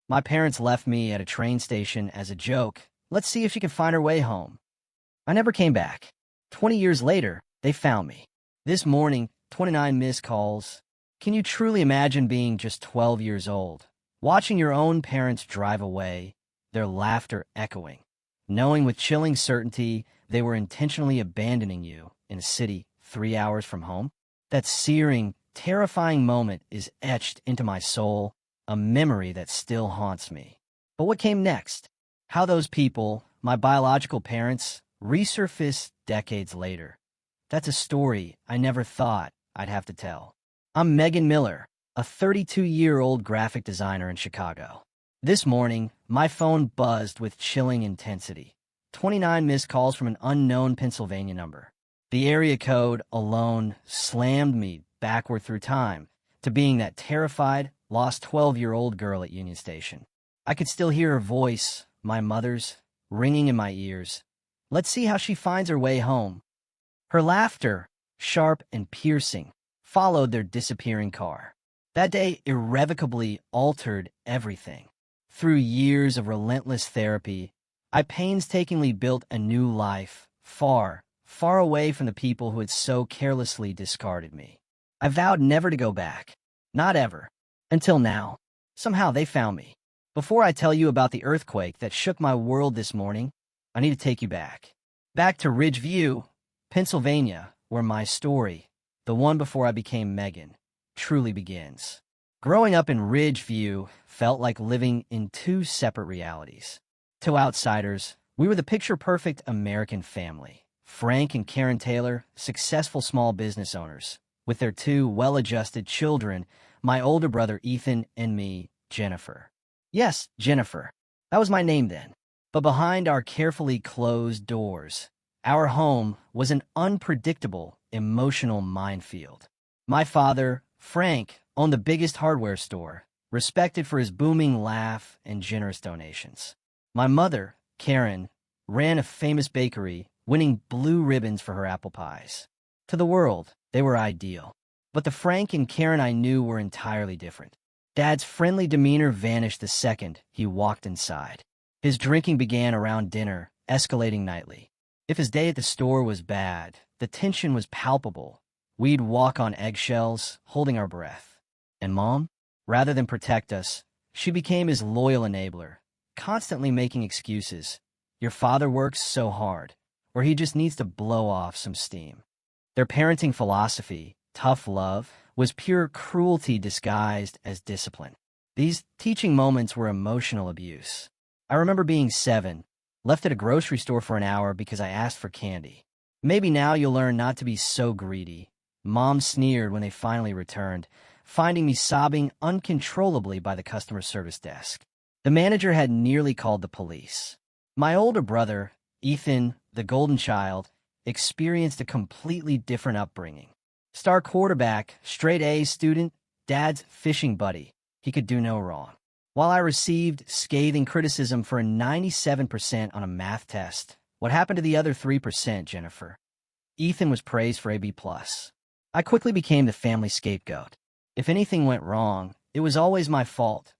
My parents left me at a train station as a joke. Let's see if she can find her way home. I never came back. 20 years later, they found me. This morning, 29 missed calls. Can you truly imagine being just 12 years old, watching your own parents drive away, their laughter echoing, knowing with chilling certainty they were intentionally abandoning you in a city 3 hours from home? That searing, terrifying moment is etched into my soul, a memory that still haunts me. But what came next? How those people, my biological parents, resurfaced decades later. That's a story I never thought I'd have to tell. I'm Megan Miller, a 32-year-old graphic designer in Chicago. This morning, my phone buzzed with chilling intensity. 29 missed calls from an unknown Pennsylvania number. The area code alone slammed me backward through time to being that terrified, lost 12-year-old girl at Union Station. I could still hear her voice, my mother's, ringing in my ears. Let's see how she finds her way home. Her laughter, sharp and piercing, followed their disappearing car. That day irrevocably altered everything. Through years of relentless therapy, I painstakingly built a new life, far, far away from the people who had so carelessly discarded me. I vowed never to go back. Not ever. Until now. Somehow they found me. Before I tell you about the earthquake that shook my world this morning, I need to take you back. Back to Ridgeview, Pennsylvania, where my story, the one before I became Megan, truly begins. Growing up in Ridgeview felt like living in two separate realities. To outsiders, we were the picture-perfect American family. Frank and Karen Taylor, successful small business owners, with their two well-adjusted children, my older brother Ethan and me, Jennifer. Yes, Jennifer. That was my name then. But behind our carefully closed doors, our home was an unpredictable, emotional minefield. My father, Frank, owned the biggest hardware store, respected for his booming laugh and generous donations. My mother, Karen, ran a famous bakery, winning blue ribbons for her apple pies. To the world, they were ideal. But the Frank and Karen I knew were entirely different. Dad's friendly demeanor vanished the second he walked inside. His drinking began around dinner, escalating nightly. If his day at the store was bad, the tension was palpable. We'd walk on eggshells, holding our breath. And Mom, rather than protect us, she became his loyal enabler, constantly making excuses. Your father works so hard, or he just needs to blow off some steam. Their parenting philosophy, tough love, was pure cruelty disguised as discipline. These teaching moments were emotional abuse. I remember being 7, left at a grocery store for an hour because I asked for candy. Maybe now you'll learn not to be so greedy. Mom sneered when they finally returned, finding me sobbing uncontrollably by the customer service desk. The manager had nearly called the police. My older brother, Ethan, the golden child, experienced a completely different upbringing. Star quarterback, straight A student, Dad's fishing buddy. He could do no wrong. While I received scathing criticism for a 97% on a math test, what happened to the other 3%, Jennifer? Ethan was praised for a B+. I quickly became the family scapegoat. If anything went wrong, it was always my fault.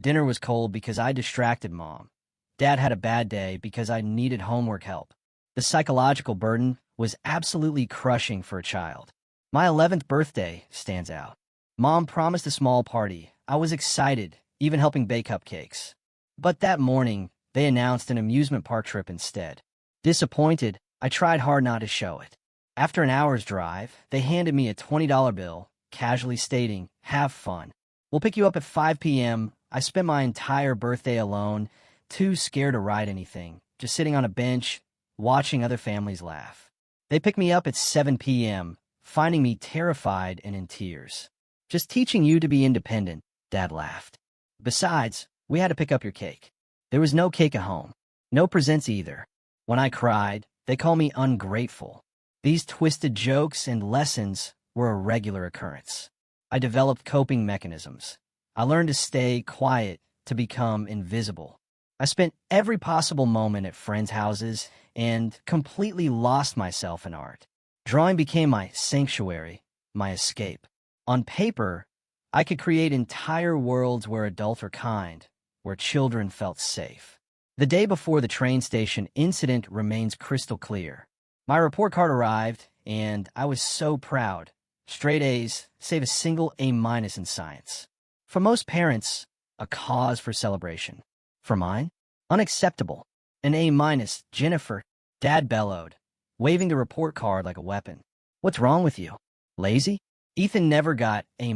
Dinner was cold because I distracted Mom. Dad had a bad day because I needed homework help. The psychological burden was absolutely crushing for a child. My 11th birthday stands out. Mom promised a small party. I was excited, even helping bake cupcakes. But that morning, they announced an amusement park trip instead. Disappointed, I tried hard not to show it. After an hour's drive, they handed me a $20 bill, casually stating, "Have fun. We'll pick you up at 5 p.m. I spent my entire birthday alone, too scared to ride anything, just sitting on a bench, watching other families laugh. They picked me up at 7 p.m., finding me terrified and in tears. Just teaching you to be independent," Dad laughed. "Besides, we had to pick up your cake. There was no cake at home. No presents either." When I cried, they called me ungrateful. These twisted jokes and lessons were a regular occurrence. I developed coping mechanisms. I learned to stay quiet, to become invisible. I spent every possible moment at friends' houses and completely lost myself in art. Drawing became my sanctuary, my escape. On paper, I could create entire worlds where adults are kind, where children felt safe. The day before the train station incident remains crystal clear. My report card arrived, and I was so proud. Straight A's, save a single A- in science. For most parents, a cause for celebration. For mine, unacceptable. An A-, Jennifer, Dad bellowed, waving the report card like a weapon. What's wrong with you? Lazy? Ethan never got A-.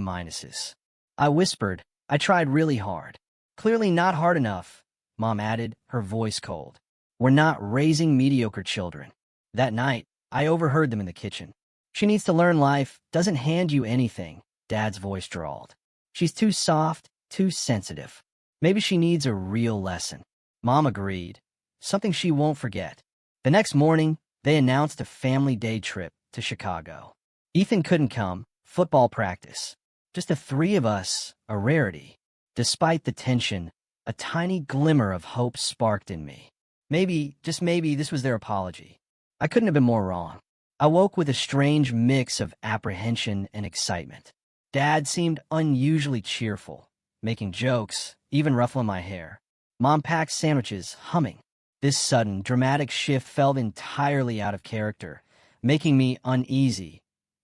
I whispered, I tried really hard. Clearly not hard enough, Mom added, her voice cold. We're not raising mediocre children. That night, I overheard them in the kitchen. She needs to learn life doesn't hand you anything, Dad's voice drawled. She's too soft, too sensitive. Maybe she needs a real lesson. Mom agreed, something she won't forget. The next morning, they announced a family day trip to Chicago. Ethan couldn't come, football practice. Just the three of us, a rarity. Despite the tension, a tiny glimmer of hope sparked in me. Maybe, just maybe, this was their apology. I couldn't have been more wrong. I woke with a strange mix of apprehension and excitement. Dad seemed unusually cheerful, making jokes, even ruffling my hair. Mom packed sandwiches, humming. This sudden, dramatic shift felt entirely out of character, making me uneasy,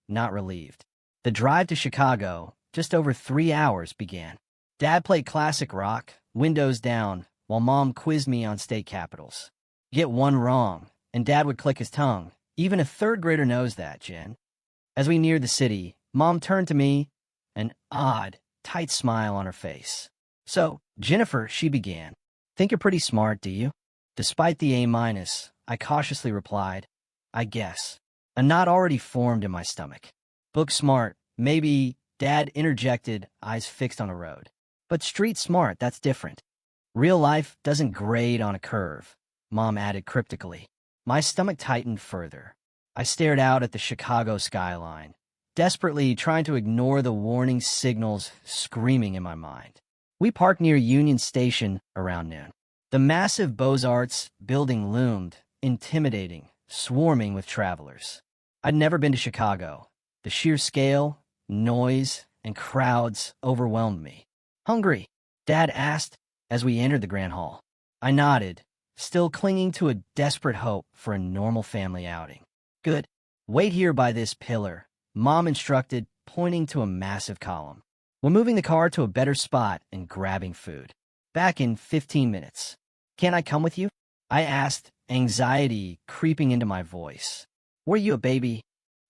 not relieved. The drive to Chicago, just over 3 hours, began. Dad played classic rock, windows down, while Mom quizzed me on state capitals. Get one wrong, and Dad would click his tongue. Even a third grader knows that, Jen. As we neared the city, Mom turned to me, an odd, tight smile on her face. So, Jennifer, she began. Think you're pretty smart, do you? Despite the A-, I cautiously replied, I guess. A knot already formed in my stomach. Book smart, maybe, Dad interjected, eyes fixed on the road. But street smart, that's different. Real life doesn't grade on a curve, Mom added cryptically. My stomach tightened further. I stared out at the Chicago skyline, desperately trying to ignore the warning signals screaming in my mind. We parked near Union Station around noon. The massive Beaux-Arts building loomed, intimidating, swarming with travelers. I'd never been to Chicago. The sheer scale, noise, and crowds overwhelmed me. Hungry? Dad asked as we entered the Grand Hall. I nodded, still clinging to a desperate hope for a normal family outing. Good. Wait here by this pillar, Mom instructed, pointing to a massive column. We're moving the car to a better spot and grabbing food. Back in 15 minutes. Can I come with you? I asked, anxiety creeping into my voice. Were you a baby?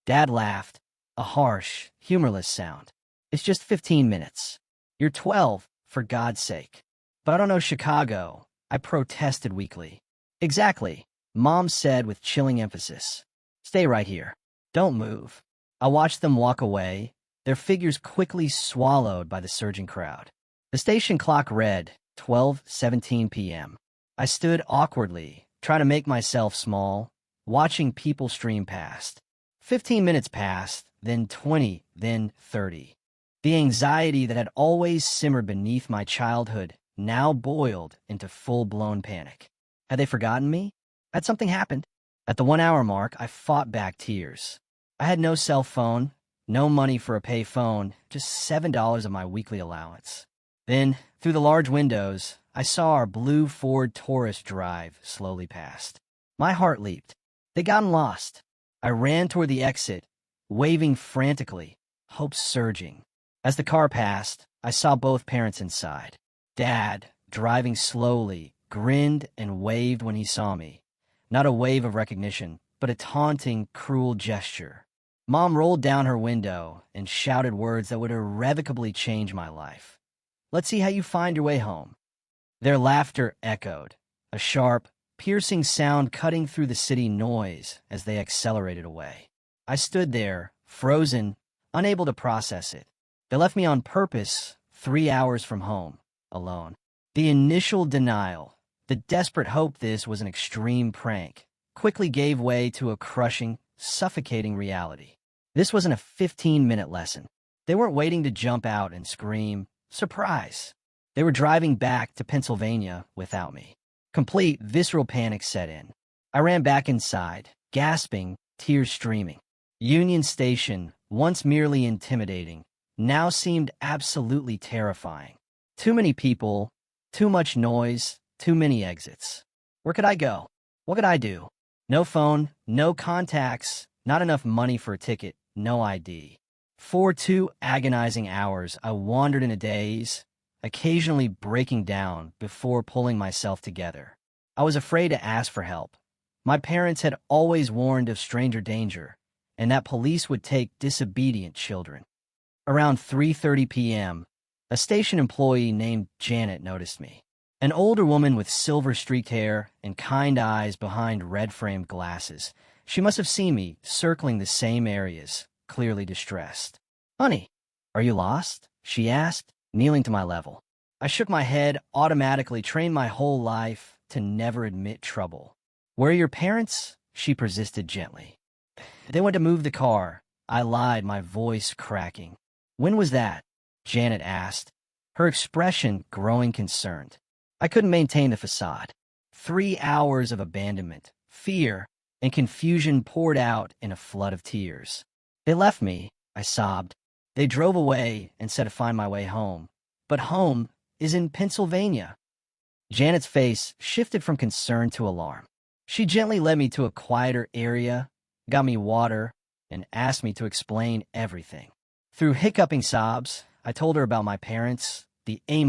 Dad laughed, a harsh, humorless sound. It's just 15 minutes. You're 12, for God's sake. But I don't know Chicago, I protested weakly. Exactly, Mom said with chilling emphasis. Stay right here. Don't move. I watched them walk away, their figures quickly swallowed by the surging crowd. The station clock read 12:17 p.m. I stood awkwardly, trying to make myself small, watching people stream past. 15 minutes passed, then 20, then 30. The anxiety that had always simmered beneath my childhood now boiled into full-blown panic. Had they forgotten me? Had something happened? At the 1-hour mark, I fought back tears. I had no cell phone, no money for a pay phone, just $7 of my weekly allowance. Then, through the large windows, I saw our blue Ford Taurus drive slowly past. My heart leaped. They'd gotten lost. I ran toward the exit, waving frantically, hope surging. As the car passed, I saw both parents inside. Dad, driving slowly, grinned and waved when he saw me. Not a wave of recognition, but a taunting, cruel gesture. Mom rolled down her window and shouted words that would irrevocably change my life. Let's see how you find your way home. Their laughter echoed, a sharp, piercing sound cutting through the city noise as they accelerated away. I stood there, frozen, unable to process it. They left me on purpose, 3 hours from home, alone. The initial denial, the desperate hope this was an extreme prank, quickly gave way to a crushing, suffocating reality. This wasn't a 15-minute lesson. They weren't waiting to jump out and scream, surprise. They were driving back to Pennsylvania without me. Complete, visceral panic set in. I ran back inside, gasping, tears streaming. Union Station, once merely intimidating, now seemed absolutely terrifying. Too many people, Too much noise, too many exits. Where could I go? What could I do? No phone, no contacts, not enough money for a ticket, no ID. For 2 agonizing hours, I wandered in a daze, occasionally breaking down before pulling myself together. I was afraid to ask for help. My parents had always warned of stranger danger, and that police would take disobedient children. Around 3:30 p.m., a station employee named Janet noticed me. An older woman with silver-streaked hair and kind eyes behind red-framed glasses. She must have seen me circling the same areas, clearly distressed. "Honey, are you lost?" she asked, kneeling to my level. I shook my head, automatically trained my whole life to never admit trouble. "Where are your parents?" she persisted gently. "They went to move the car," I lied, my voice cracking. "When was that?" Janet asked, her expression growing concerned. I couldn't maintain the facade. 3 hours of abandonment, fear, and confusion poured out in a flood of tears. "They left me," I sobbed. "They drove away and said to find my way home. But home is in Pennsylvania." Janet's face shifted from concern to alarm. She gently led me to a quieter area, got me water, and asked me to explain everything. Through hiccuping sobs, I told her about my parents, the A-,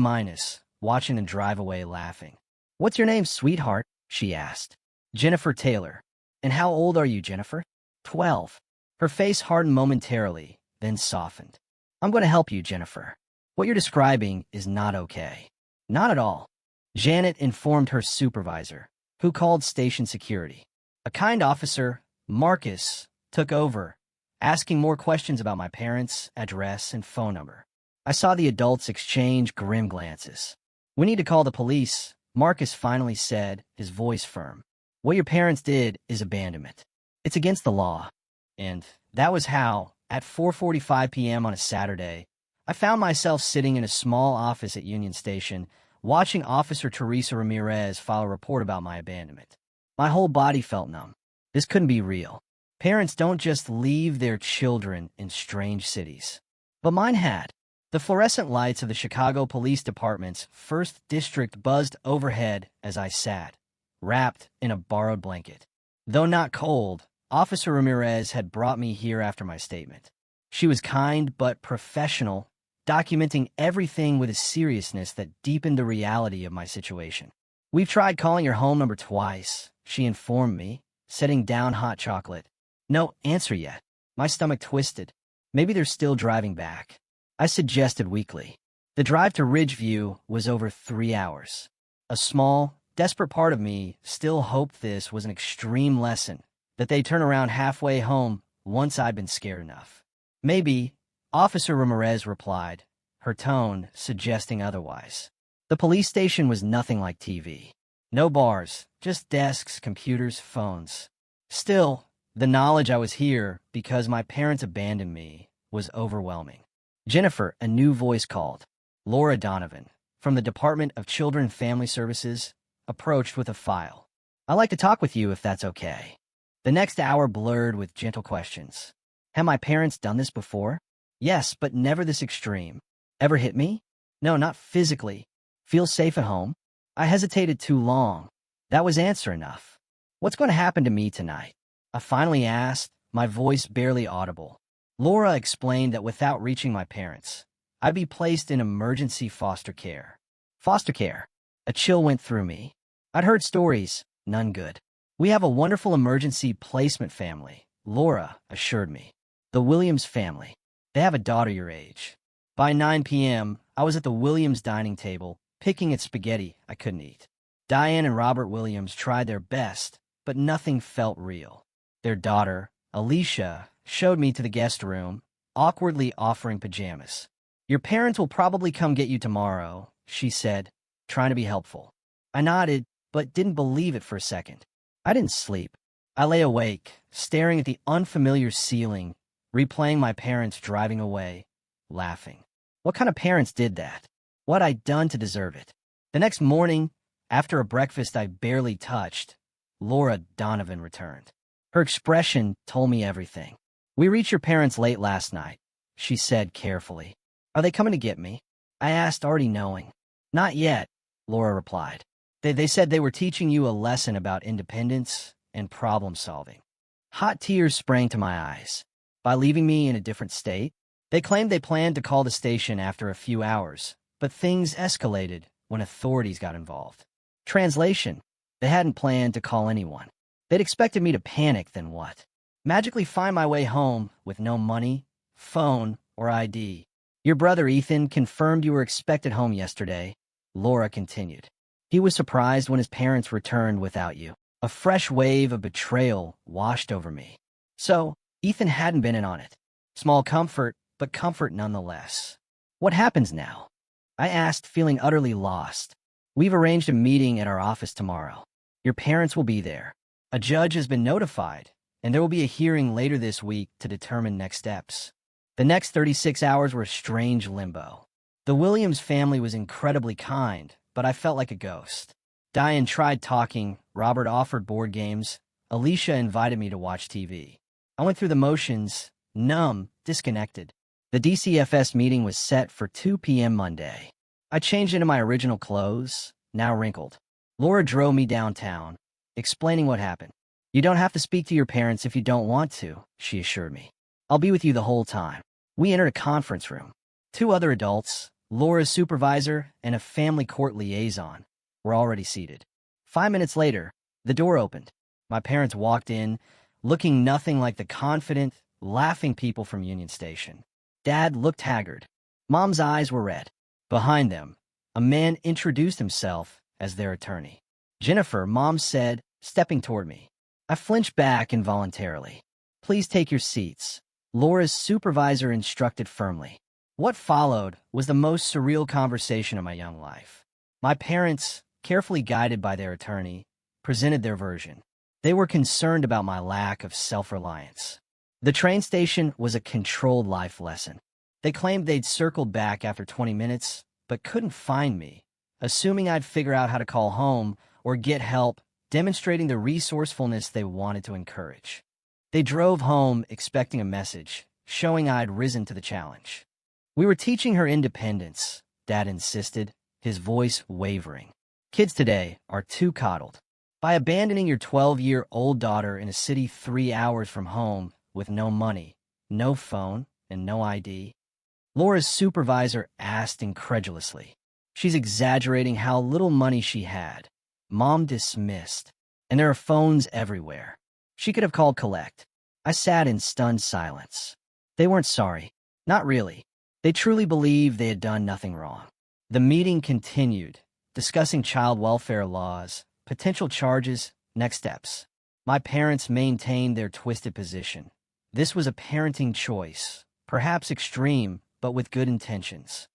watching them drive away laughing. "What's your name, sweetheart?" she asked. "Jennifer Taylor." "And how old are you, Jennifer?" 12. Her face hardened momentarily, then softened. "I'm going to help you, Jennifer. What you're describing is not okay." "Not at all," Janet informed her supervisor, who called station security. A kind officer, Marcus, took over, asking more questions about my parents' address and phone number. I saw the adults exchange grim glances. "We need to call the police," Marcus finally said, his voice firm. "What your parents did is abandonment. It's against the law." And that was how, at 4:45 p.m. on a Saturday, I found myself sitting in a small office at Union Station, watching Officer Teresa Ramirez file a report about my abandonment. My whole body felt numb. This couldn't be real. Parents don't just leave their children in strange cities. But mine had. The fluorescent lights of the Chicago Police Department's 1st District buzzed overhead as I sat, wrapped in a borrowed blanket. Though not cold, Officer Ramirez had brought me here after my statement. She was kind but professional, documenting everything with a seriousness that deepened the reality of my situation. "We've tried calling your home number twice," she informed me, setting down hot chocolate. "No answer yet." My stomach twisted. "Maybe they're still driving back," I suggested weakly. The drive to Ridgeview was over 3 hours. A small, desperate part of me still hoped this was an extreme lesson, that they'd turn around halfway home once I'd been scared enough. "Maybe," Officer Ramirez replied, her tone suggesting otherwise. The police station was nothing like TV. No bars, just desks, computers, phones. Still, the knowledge I was here because my parents abandoned me was overwhelming. "Jennifer," a new voice called. Laura Donovan, from the Department of Children and Family Services, approached with a file. "I'd like to talk with you if that's okay." The next hour blurred with gentle questions. Had my parents done this before? Yes, but never this extreme. Ever hit me? No, not physically. Feel safe at home? I hesitated too long. That was answer enough. "What's going to happen to me tonight?" I finally asked, my voice barely audible. Laura explained that without reaching my parents, I'd be placed in emergency foster care. Foster care? A chill went through me. I'd heard stories, none good. "We have a wonderful emergency placement family," Laura assured me. "The Williams family. They have a daughter your age." By 9 p.m., I was at the Williams dining table, picking at spaghetti I couldn't eat. Diane and Robert Williams tried their best, but nothing felt real. Their daughter, Alicia, showed me to the guest room, awkwardly offering pajamas. "Your parents will probably come get you tomorrow," she said, trying to be helpful. I nodded, but didn't believe it for a second. I didn't sleep. I lay awake, staring at the unfamiliar ceiling, replaying my parents driving away, laughing. What kind of parents did that? What I'd done to deserve it? The next morning, after a breakfast I barely touched, Laura Donovan returned. Her expression told me everything. "We reached your parents late last night," she said carefully. "Are they coming to get me?" I asked, already knowing. "Not yet," Laura replied. They said they were teaching you a lesson about independence and problem solving. Hot tears sprang to my eyes. By leaving me in a different state, they claimed they planned to call the station after a few hours, but things escalated when authorities got involved. Translation: they hadn't planned to call anyone. They'd expected me to panic, then what? Magically find my way home with no money, phone, or ID. Your brother Ethan confirmed you were expected home yesterday, Laura continued. He was surprised when his parents returned without you. A fresh wave of betrayal washed over me. So, Ethan hadn't been in on it. Small comfort, but comfort nonetheless. What happens now? I asked, feeling utterly lost. We've arranged a meeting at our office tomorrow. Your parents will be there. A judge has been notified, and there will be a hearing later this week to determine next steps. The next 36 hours were a strange limbo. The Williams family was incredibly kind, but I felt like a ghost. Diane tried talking, Robert offered board games, Alicia invited me to watch TV. I went through the motions, numb, disconnected. The DCFS meeting was set for 2 p.m. Monday. I changed into my original clothes, now wrinkled. Laura drove me downtown, explaining what happened. You don't have to speak to your parents if you don't want to, she assured me. I'll be with you the whole time. We entered a conference room. 2 other adults, Laura's supervisor and a family court liaison, were already seated. 5 minutes later, the door opened. My parents walked in, looking nothing like the confident, laughing people from Union Station. Dad looked haggard. Mom's eyes were red. Behind them, a man introduced himself as their attorney. Jennifer, Mom said, stepping toward me. I flinched back involuntarily. Please take your seats, Laura's supervisor instructed firmly. What followed was the most surreal conversation of my young life. My parents, carefully guided by their attorney, presented their version. They were concerned about my lack of self-reliance. The train station was a controlled life lesson. They claimed they'd circled back after 20 minutes, but couldn't find me, assuming I'd figure out how to call home or get help, demonstrating the resourcefulness they wanted to encourage. They drove home expecting a message, showing I'd risen to the challenge. We were teaching her independence, Dad insisted, his voice wavering. Kids today are too coddled. By abandoning your 12-year-old daughter in a city 3 hours from home with no money, no phone, and no ID, Laura's supervisor asked incredulously. She's exaggerating how little money she had. Mom dismissed. And there are phones everywhere. She could have called collect. I sat in stunned silence. They weren't sorry. Not really. They truly believed they had done nothing wrong. The meeting continued, discussing child welfare laws, potential charges, next steps. My parents maintained their twisted position. This was a parenting choice, perhaps extreme, but with good intentions.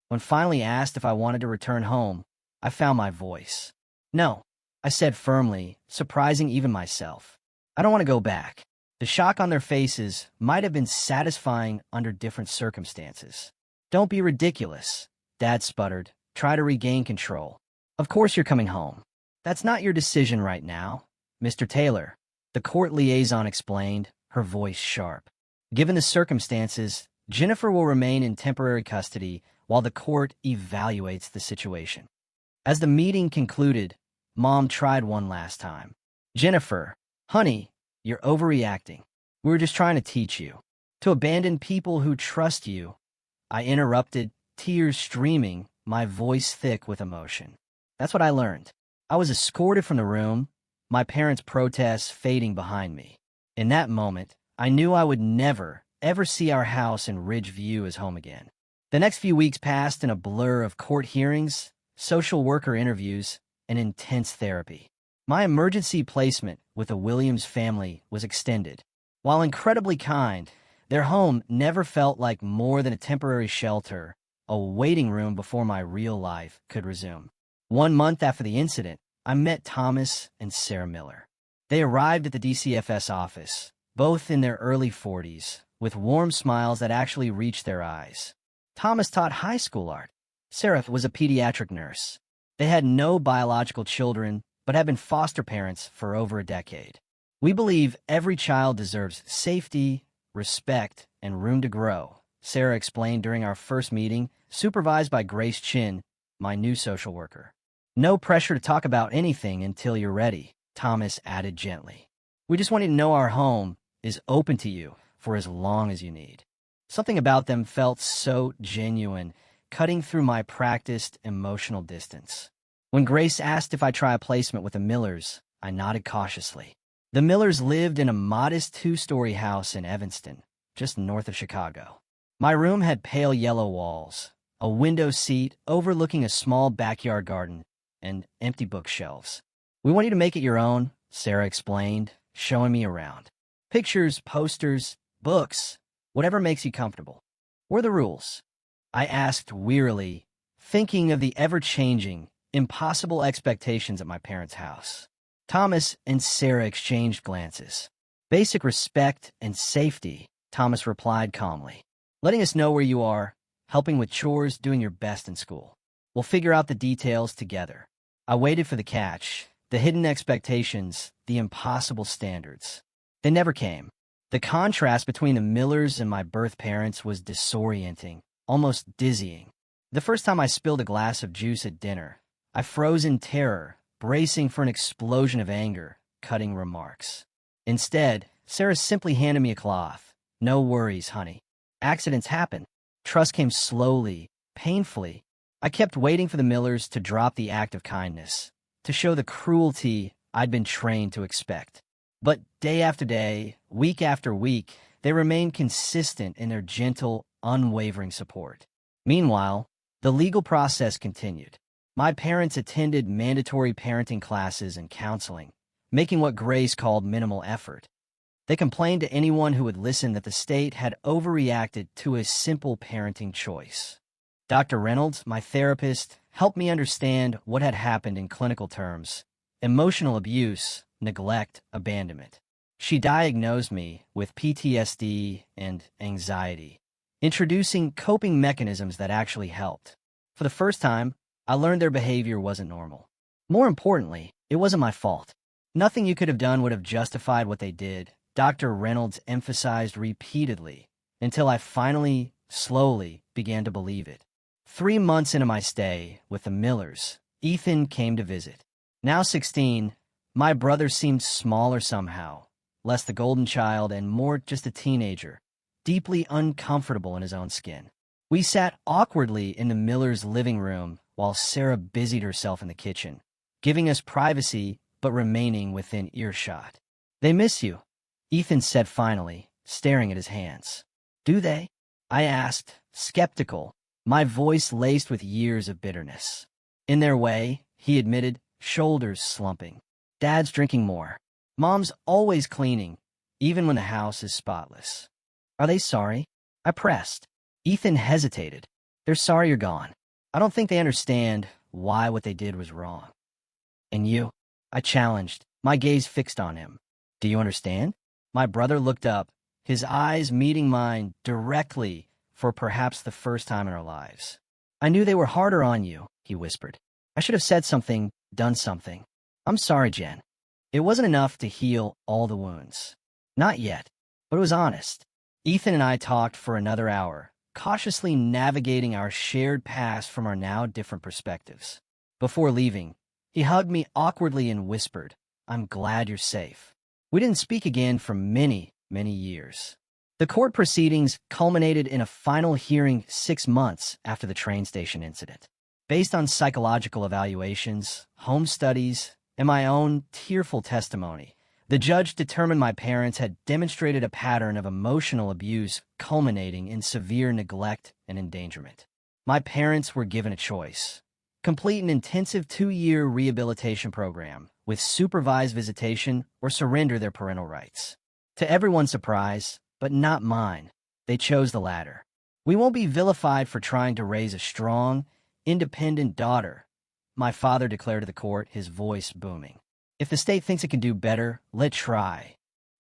When finally asked if I wanted to return home, I found my voice. No, I said firmly, surprising even myself. I don't want to go back. The shock on their faces might have been satisfying under different circumstances. Don't be ridiculous, Dad sputtered. Try to regain control. Of course you're coming home. That's not your decision right now, Mr. Taylor, the court liaison explained, her voice sharp. Given the circumstances, Jennifer will remain in temporary custody while the court evaluates the situation. As the meeting concluded, Mom tried one last time. Jennifer, honey, you're overreacting. We were just trying to teach you. To abandon people who trust you. I interrupted, tears streaming, my voice thick with emotion. That's what I learned. I was escorted from the room, my parents' protests fading behind me. In that moment, I knew I would never, ever see our house in Ridgeview as home again. The next few weeks passed in a blur of court hearings, social worker interviews, and intense therapy. My emergency placement with the Williams family was extended. While incredibly kind, their home never felt like more than a temporary shelter, a waiting room before my real life could resume. 1 month after the incident, I met Thomas and Sarah Miller. They arrived at the DCFS office, both in their early 40s, with warm smiles that actually reached their eyes. Thomas taught high school art. Sarah was a pediatric nurse. They had no biological children, but have been foster parents for over a decade. We believe every child deserves safety, respect, and room to grow, Sarah explained during our first meeting, supervised by Grace Chin, my new social worker. No pressure to talk about anything until you're ready, Thomas added gently. We just want you to know our home is open to you for as long as you need. Something about them felt so genuine, cutting through my practiced emotional distance. When Grace asked if I'd try a placement with the Millers, I nodded cautiously. The Millers lived in a modest two-story house in Evanston, just north of Chicago. My room had pale yellow walls, a window seat overlooking a small backyard garden, and empty bookshelves. We want you to make it your own, Sarah explained, showing me around. Pictures, posters, books, whatever makes you comfortable. What are the rules? I asked wearily, thinking of the ever-changing, impossible expectations at my parents' house. Thomas and Sarah exchanged glances. Basic respect and safety, Thomas replied calmly. Letting us know where you are, helping with chores, doing your best in school. We'll figure out the details together. I waited for the catch, the hidden expectations, the impossible standards. They never came. The contrast between the Millers and my birth parents was disorienting, almost dizzying. The first time I spilled a glass of juice at dinner, I froze in terror, bracing for an explosion of anger, cutting remarks. Instead, Sarah simply handed me a cloth. No worries, honey. Accidents happen. Trust came slowly, painfully. I kept waiting for the Millers to drop the act of kindness, to show the cruelty I'd been trained to expect. But day after day, week after week, they remained consistent in their gentle, unwavering support. Meanwhile, the legal process continued. My parents attended mandatory parenting classes and counseling, making what Grace called minimal effort. They complained to anyone who would listen that the state had overreacted to a simple parenting choice. Dr. Reynolds, my therapist, helped me understand what had happened in clinical terms: emotional abuse, neglect, abandonment. She diagnosed me with PTSD and anxiety, introducing coping mechanisms that actually helped. For the first time, I learned their behavior wasn't normal. More importantly, it wasn't my fault. Nothing you could have done would have justified what they did, Dr. Reynolds emphasized repeatedly, until I finally, slowly, began to believe it. 3 months into my stay with the Millers, Ethan came to visit. Now 16, my brother seemed smaller somehow, less the golden child and more just a teenager, deeply uncomfortable in his own skin. We sat awkwardly in the Millers' living room while Sarah busied herself in the kitchen, giving us privacy but remaining within earshot. They miss you, Ethan said finally, staring at his hands. Do they? I asked, skeptical, my voice laced with years of bitterness. In their way, he admitted, shoulders slumping. Dad's drinking more. Mom's always cleaning, even when the house is spotless. Are they sorry? I pressed. Ethan hesitated. They're sorry you're gone. I don't think they understand why what they did was wrong. And you? I challenged, my gaze fixed on him. Do you understand? My brother looked up, his eyes meeting mine directly for perhaps the first time in our lives. I knew they were harder on you, he whispered. I should have said something, done something. I'm sorry, Jen. It wasn't enough to heal all the wounds. Not yet, but it was honest. Ethan and I talked for another hour, cautiously navigating our shared past from our now different perspectives. Before leaving, he hugged me awkwardly and whispered, I'm glad you're safe. We didn't speak again for many, many years. The court proceedings culminated in a final hearing 6 months after the train station incident. Based on psychological evaluations, home studies, and my own tearful testimony, the judge determined my parents had demonstrated a pattern of emotional abuse culminating in severe neglect and endangerment. My parents were given a choice: complete an intensive 2-year rehabilitation program with supervised visitation or surrender their parental rights. To everyone's surprise, but not mine, they chose the latter. We won't be vilified for trying to raise a strong, independent daughter, my father declared to the court, his voice booming. If the state thinks it can do better, let's try.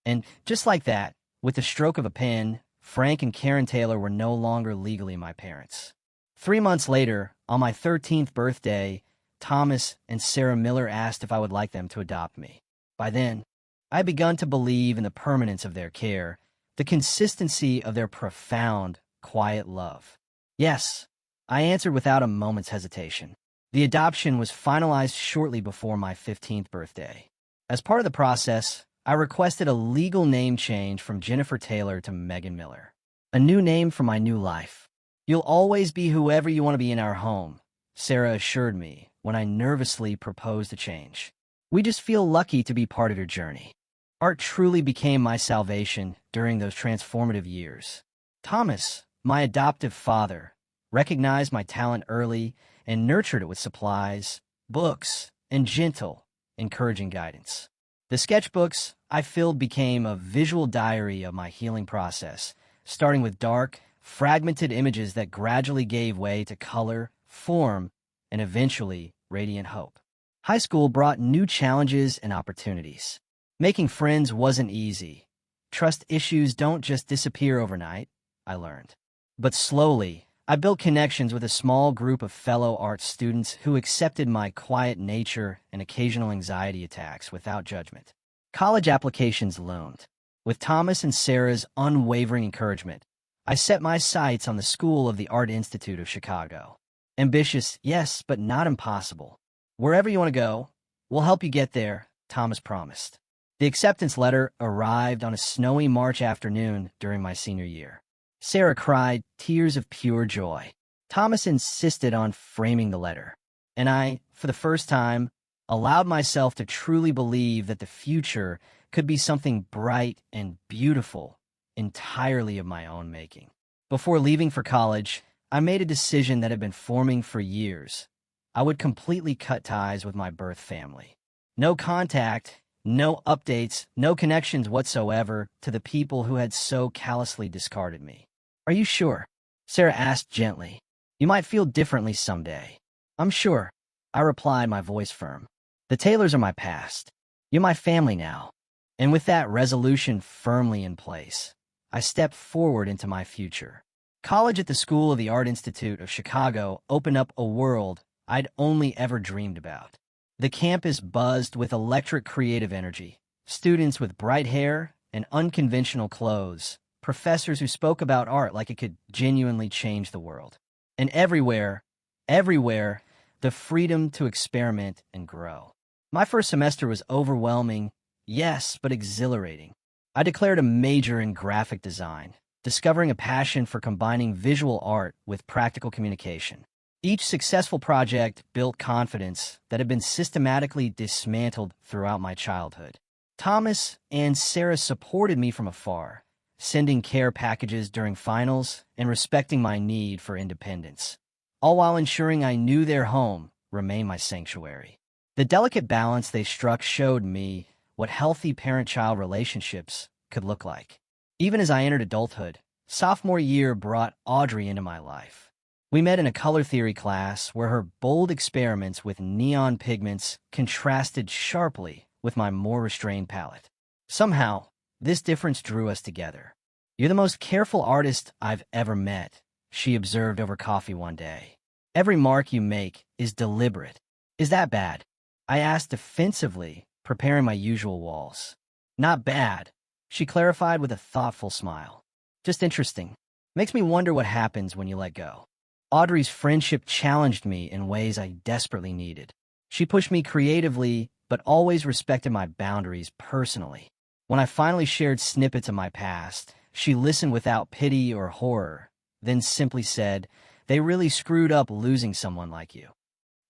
And just like that, with the stroke of a pen, Frank and Karen Taylor were no longer legally my parents. 3 months later, on my 13th birthday, Thomas and Sarah Miller asked if I would like them to adopt me. By then, I had begun to believe in the permanence of their care, the consistency of their profound, quiet love. Yes, I answered without a moment's hesitation. The adoption was finalized shortly before my 15th birthday. As part of the process, I requested a legal name change from Jennifer Taylor to Megan Miller. A new name for my new life. "You'll always be whoever you want to be in our home," Sarah assured me when I nervously proposed a change. "We just feel lucky to be part of your journey." Art truly became my salvation during those transformative years. Thomas, my adoptive father, recognized my talent early and nurtured it with supplies, books, and gentle, encouraging guidance. The sketchbooks I filled became a visual diary of my healing process, starting with dark, fragmented images that gradually gave way to color, form, and eventually radiant hope. High school brought new challenges and opportunities. Making friends wasn't easy. Trust issues don't just disappear overnight, I learned. But slowly, I built connections with a small group of fellow art students who accepted my quiet nature and occasional anxiety attacks without judgment. College applications loomed. With Thomas and Sarah's unwavering encouragement, I set my sights on the School of the Art Institute of Chicago. Ambitious, yes, but not impossible. "Wherever you want to go, we'll help you get there," Thomas promised. The acceptance letter arrived on a snowy March afternoon during my senior year. Sarah cried tears of pure joy. Thomas insisted on framing the letter, and I, for the first time, allowed myself to truly believe that the future could be something bright and beautiful, entirely of my own making. Before leaving for college, I made a decision that had been forming for years. I would completely cut ties with my birth family. No contact, no updates, no connections whatsoever to the people who had so callously discarded me. "Are you sure?" Sarah asked gently. "You might feel differently someday." "I'm sure," I replied, my voice firm. "The Taylors are my past. You're my family now." And with that resolution firmly in place, I stepped forward into my future. College at the School of the Art Institute of Chicago opened up a world I'd only ever dreamed about. The campus buzzed with electric creative energy, students with bright hair and unconventional clothes, professors who spoke about art like it could genuinely change the world. And everywhere, the freedom to experiment and grow. My first semester was overwhelming, yes, but exhilarating. I declared a major in graphic design, discovering a passion for combining visual art with practical communication. Each successful project built confidence that had been systematically dismantled throughout my childhood. Thomas and Sarah supported me from afar, sending care packages during finals and respecting my need for independence, all while ensuring I knew their home remained my sanctuary. The delicate balance they struck showed me what healthy parent-child relationships could look like. Even as I entered adulthood, sophomore year brought Audrey into my life. We met in a color theory class where her bold experiments with neon pigments contrasted sharply with my more restrained palette. Somehow, this difference drew us together. "You're the most careful artist I've ever met," she observed over coffee one day. "Every mark you make is deliberate." "Is that bad?" I asked defensively, preparing my usual walls. "Not bad," she clarified with a thoughtful smile. "Just interesting. Makes me wonder what happens when you let go." Audrey's friendship challenged me in ways I desperately needed. She pushed me creatively, but always respected my boundaries personally. When I finally shared snippets of my past, she listened without pity or horror, then simply said, "They really screwed up losing someone like you."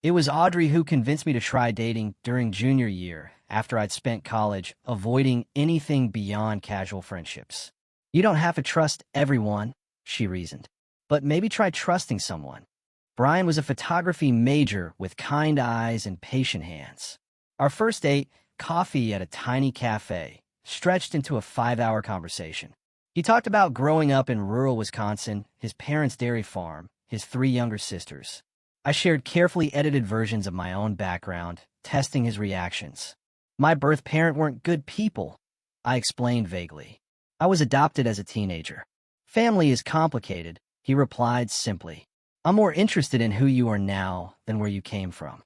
It was Audrey who convinced me to try dating during junior year, after I'd spent college avoiding anything beyond casual friendships. "You don't have to trust everyone," she reasoned. "But maybe try trusting someone." Brian was a photography major with kind eyes and patient hands. Our first date, coffee at a tiny cafe, stretched into a 5-hour conversation. He talked about growing up in rural Wisconsin, his parents' dairy farm, his 3 younger sisters. I shared carefully edited versions of my own background, testing his reactions. "My birth parent weren't good people," I explained vaguely. "I was adopted as a teenager." "Family is complicated," he replied simply. "I'm more interested in who you are now than where you came from."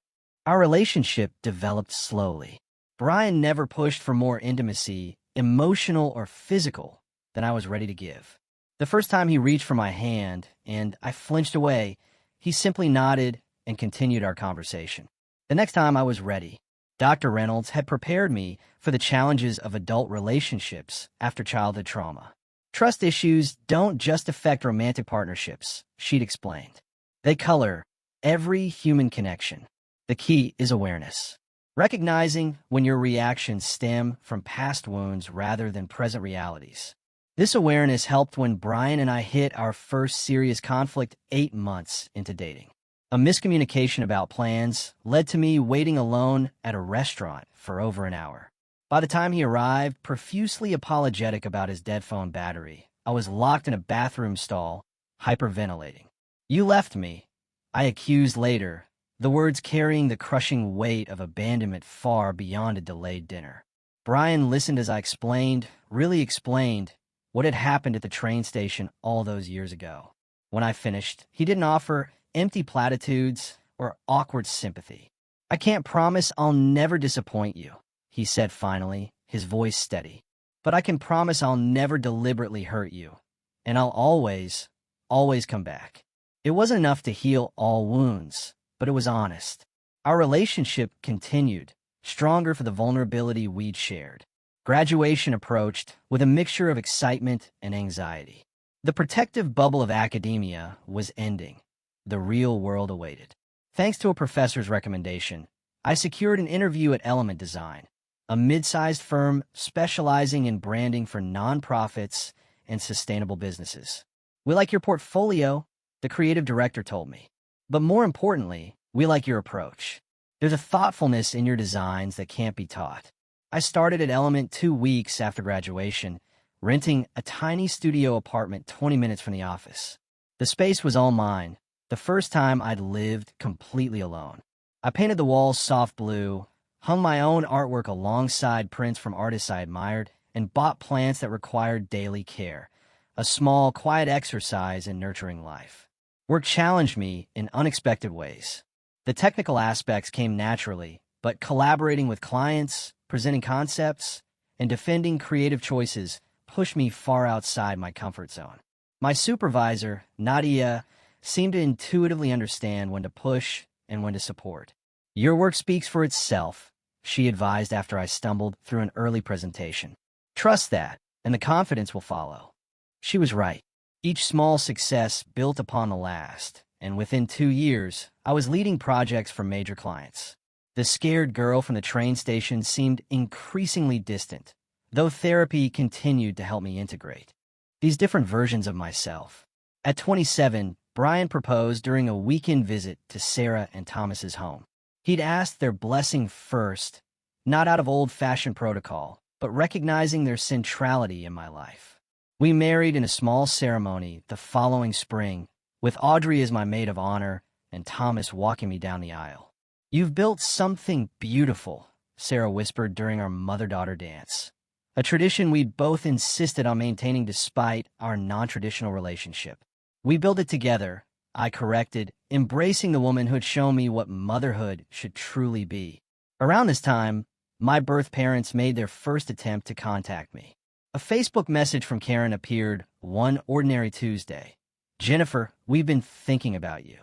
Our relationship developed slowly. Brian never pushed for more intimacy, emotional or physical, than I was ready to give. The first time he reached for my hand, and I flinched away, he simply nodded, and continued our conversation. The next time I was ready, Dr. Reynolds had prepared me for the challenges of adult relationships after childhood trauma. Trust issues don't just affect romantic partnerships, she'd explained. They color every human connection. The key is awareness. Recognizing when your reactions stem from past wounds rather than present realities. This awareness helped when Brian and I hit our first serious conflict 8 months into dating. A miscommunication about plans led to me waiting alone at a restaurant for over an hour. By the time he arrived, profusely apologetic about his dead phone battery, I was locked in a bathroom stall, hyperventilating. "You left me," I accused later, the words carrying the crushing weight of abandonment far beyond a delayed dinner. Brian listened as I explained, really explained, what had happened at the train station all those years ago. When I finished, he didn't offer empty platitudes or awkward sympathy. "I can't promise I'll never disappoint you," he said finally, his voice steady. "But I can promise I'll never deliberately hurt you, and I'll always, always come back." It wasn't enough to heal all wounds, but it was honest. Our relationship continued, stronger for the vulnerability we'd shared. Graduation approached with a mixture of excitement and anxiety. The protective bubble of academia was ending. The real world awaited. Thanks to a professor's recommendation, I secured an interview at Element Design, a mid-sized firm specializing in branding for nonprofits and sustainable businesses. "We like your portfolio," the creative director told me. "But more importantly, we like your approach. There's a thoughtfulness in your designs that can't be taught." I started at Element 2 weeks after graduation, renting a tiny studio apartment 20 minutes from the office. The space was all mine, the first time I'd lived completely alone. I painted the walls soft blue, hung my own artwork alongside prints from artists I admired, and bought plants that required daily care, a small, quiet exercise in nurturing life. Work challenged me in unexpected ways. The technical aspects came naturally, but collaborating with clients, presenting concepts, and defending creative choices pushed me far outside my comfort zone. My supervisor, Nadia, seemed to intuitively understand when to push and when to support. "Your work speaks for itself," she advised after I stumbled through an early presentation. "Trust that, and the confidence will follow." She was right. Each small success built upon the last, and within 2 years, I was leading projects for major clients. The scared girl from the train station seemed increasingly distant, though therapy continued to help me integrate these different versions of myself. At 27, Brian proposed during a weekend visit to Sarah and Thomas's home. He'd asked their blessing first, not out of old-fashioned protocol, but recognizing their centrality in my life. We married in a small ceremony the following spring, with Audrey as my maid of honor and Thomas walking me down the aisle. "You've built something beautiful," Sarah whispered during our mother-daughter dance, a tradition we'd both insisted on maintaining despite our non-traditional relationship. "We built it together," I corrected, embracing the woman who had shown me what motherhood should truly be. Around this time, my birth parents made their first attempt to contact me. A Facebook message from Karen appeared one ordinary Tuesday. "Jennifer, we've been thinking about you.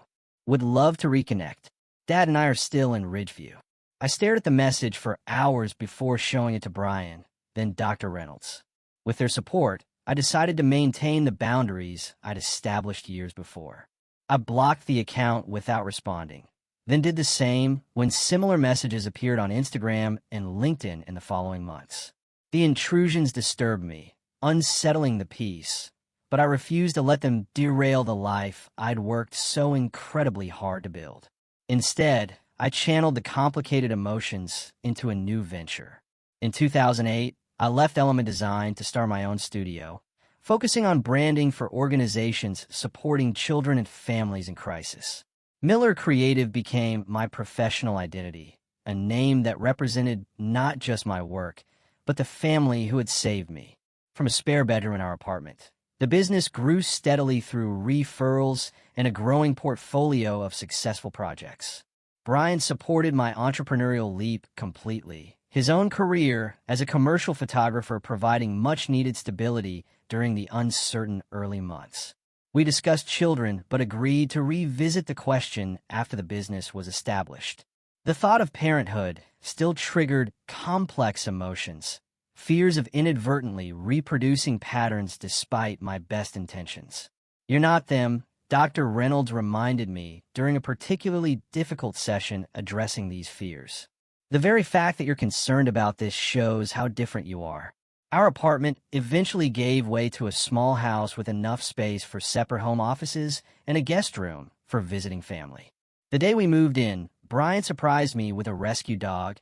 Would love to reconnect. Dad and I are still in Ridgeview." I stared at the message for hours before showing it to Brian, then Dr. Reynolds. With their support, I decided to maintain the boundaries I'd established years before. I blocked the account without responding, then did the same when similar messages appeared on Instagram and LinkedIn in the following months. The intrusions disturbed me, unsettling the peace, but I refused to let them derail the life I'd worked so incredibly hard to build. Instead, I channeled the complicated emotions into a new venture. In 2008, I left Element Design to start my own studio, focusing on branding for organizations supporting children and families in crisis. Miller Creative became my professional identity, a name that represented not just my work, but the family who had saved me from a spare bedroom in our apartment. The business grew steadily through referrals and a growing portfolio of successful projects. Brian supported my entrepreneurial leap completely, his own career as a commercial photographer providing much-needed stability during the uncertain early months. We discussed children, but agreed to revisit the question after the business was established. The thought of parenthood still triggered complex emotions, fears of inadvertently reproducing patterns despite my best intentions. "You're not them," Dr. Reynolds reminded me during a particularly difficult session addressing these fears. "The very fact that you're concerned about this shows how different you are." Our apartment eventually gave way to a small house with enough space for separate home offices and a guest room for visiting family. The day we moved in, Brian surprised me with a rescue dog,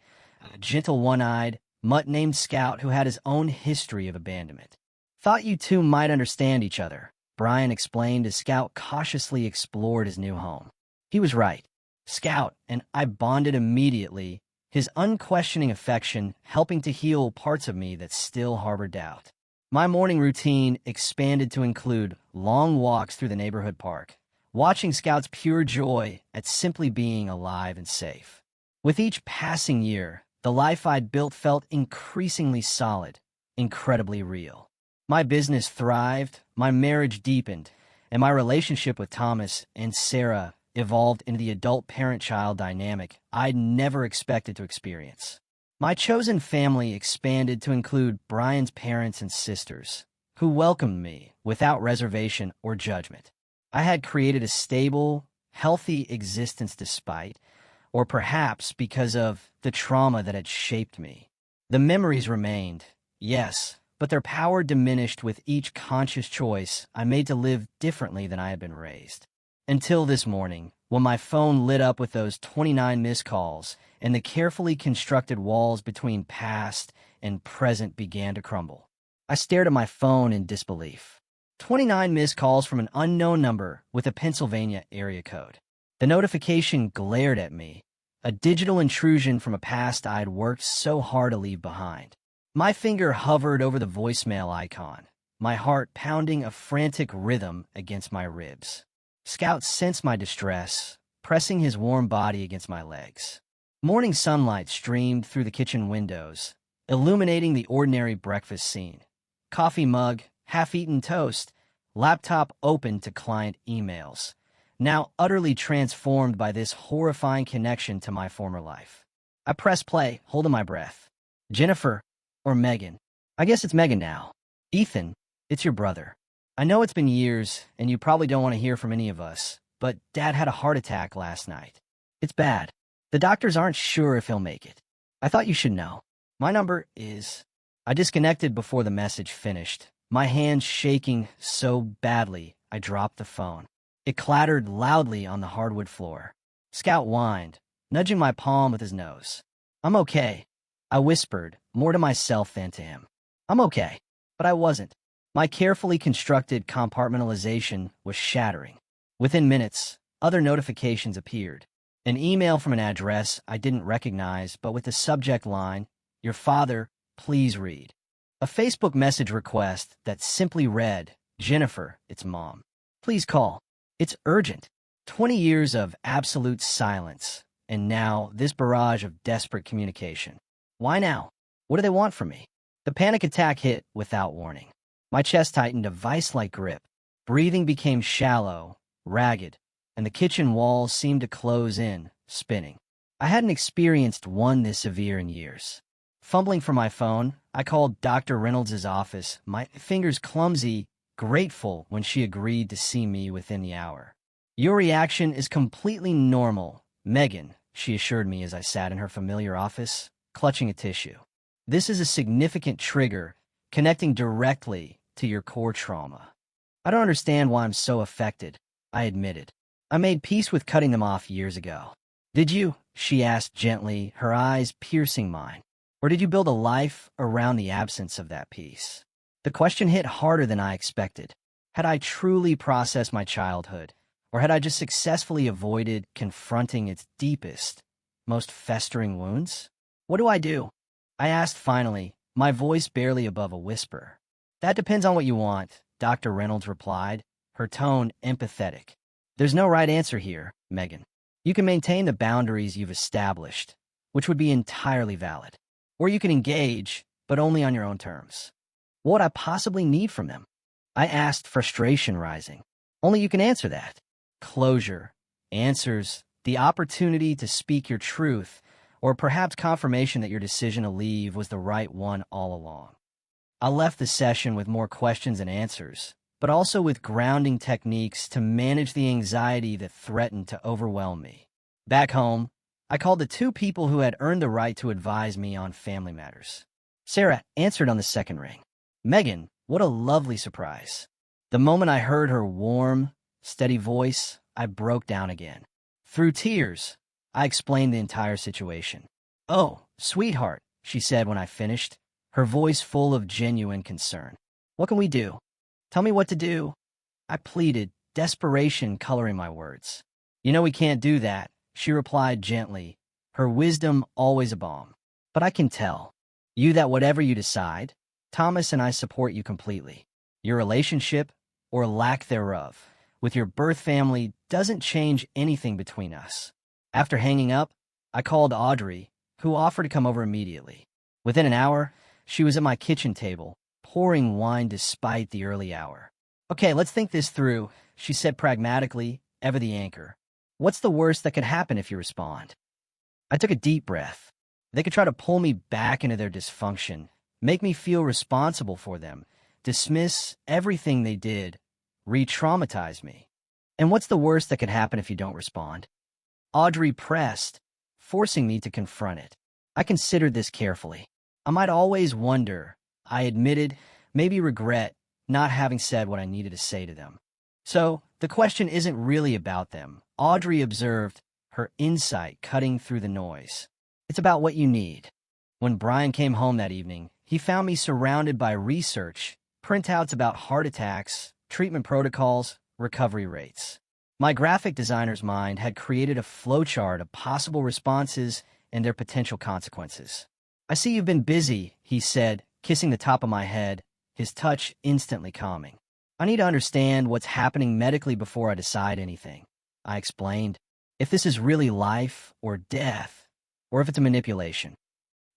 a gentle one-eyed, mutt named Scout who had his own history of abandonment. "Thought you two might understand each other," Brian explained as Scout cautiously explored his new home. He was right. Scout and I bonded immediately, his unquestioning affection helping to heal parts of me that still harbor doubt. My morning routine expanded to include long walks through the neighborhood park, watching Scout's pure joy at simply being alive and safe. With each passing year, the life I'd built felt increasingly solid, incredibly real. My business thrived, my marriage deepened, and my relationship with Thomas and Sarah evolved into the adult parent-child dynamic I'd never expected to experience. My chosen family expanded to include Brian's parents and sisters, who welcomed me without reservation or judgment. I had created a stable, healthy existence despite, or perhaps because of, the trauma that had shaped me. The memories remained, yes, but their power diminished with each conscious choice I made to live differently than I had been raised. Until this morning, when my phone lit up with those 29 missed calls and the carefully constructed walls between past and present began to crumble. I stared at my phone in disbelief. 29 missed calls from an unknown number with a Pennsylvania area code. The notification glared at me, a digital intrusion from a past I'd worked so hard to leave behind. My finger hovered over the voicemail icon, my heart pounding a frantic rhythm against my ribs. Scout sensed my distress, pressing his warm body against my legs. Morning sunlight streamed through the kitchen windows, illuminating the ordinary breakfast scene. Coffee mug, half-eaten toast, laptop open to client emails, now utterly transformed by this horrifying connection to my former life. I pressed play, holding my breath. "Jennifer, or Megan? I guess it's Megan now. Ethan, it's your brother. I know it's been years, and you probably don't want to hear from any of us, but Dad had a heart attack last night. It's bad. The doctors aren't sure if he'll make it. I thought you should know. My number is..." I disconnected before the message finished, my hands shaking so badly I dropped the phone. It clattered loudly on the hardwood floor. Scout whined, nudging my palm with his nose. "I'm okay," I whispered, more to myself than to him. "I'm okay." But I wasn't. My carefully constructed compartmentalization was shattering. Within minutes, other notifications appeared. An email from an address I didn't recognize, but with the subject line, "Your father, please read." A Facebook message request that simply read, "Jennifer, it's Mom. Please call. It's urgent." 20 years of absolute silence, and now this barrage of desperate communication. Why now? What do they want from me? The panic attack hit without warning. My chest tightened a vice-like grip. Breathing became shallow, ragged, and the kitchen walls seemed to close in, spinning. I hadn't experienced one this severe in years. Fumbling for my phone, I called Dr. Reynolds' office, my fingers clumsy, grateful when she agreed to see me within the hour. "Your reaction is completely normal, Megan," she assured me as I sat in her familiar office, clutching a tissue. "This is a significant trigger, connecting directly to your core trauma." "I don't understand why I'm so affected," I admitted. "I made peace with cutting them off years ago." "Did you?" she asked gently, her eyes piercing mine. "Or did you build a life around the absence of that peace?" The question hit harder than I expected. Had I truly processed my childhood, or had I just successfully avoided confronting its deepest, most festering wounds? "What do I do?" I asked finally, my voice barely above a whisper. "That depends on what you want," Dr. Reynolds replied, her tone empathetic. "There's no right answer here, Megan. You can maintain the boundaries you've established, which would be entirely valid. Or you can engage, but only on your own terms." "What would I possibly need from them?" I asked, frustration rising. Only you can answer that. Closure, answers, the opportunity to speak your truth, or perhaps confirmation that your decision to leave was the right one all along. I left the session with more questions and answers, but also with grounding techniques to manage the anxiety that threatened to overwhelm me. Back home, I called the two people who had earned the right to advise me on family matters. Sarah answered on the second ring. Megan, what a lovely surprise. The moment I heard her warm, steady voice, I broke down again. Through tears, I explained the entire situation. "Oh, sweetheart," she said when I finished, her voice full of genuine concern. "What can we do? Tell me what to do." I pleaded, desperation coloring my words. "You know we can't do that," she replied gently, her wisdom always a balm. "But I can tell you that whatever you decide, Thomas and I support you completely. Your relationship, or lack thereof, with your birth family doesn't change anything between us." After hanging up, I called Audrey, who offered to come over immediately. Within an hour, she was at my kitchen table, pouring wine despite the early hour. "Okay, let's think this through," she said pragmatically, ever the anchor. "What's the worst that could happen if you respond?" I took a deep breath. They could try to pull me back into their dysfunction, make me feel responsible for them, dismiss everything they did, re-traumatize me. "And what's the worst that could happen if you don't respond?" Audrey pressed, forcing me to confront it. I considered this carefully. I might always wonder, I admitted, maybe regret, not having said what I needed to say to them. "So, the question isn't really about them," Audrey observed, her insight cutting through the noise. "It's about what you need." When Brian came home that evening, he found me surrounded by research, printouts about heart attacks, treatment protocols, recovery rates. My graphic designer's mind had created a flowchart of possible responses and their potential consequences. "I see you've been busy," he said, kissing the top of my head, his touch instantly calming. "I need to understand what's happening medically before I decide anything." I explained, "If this is really life or death, or if it's a manipulation."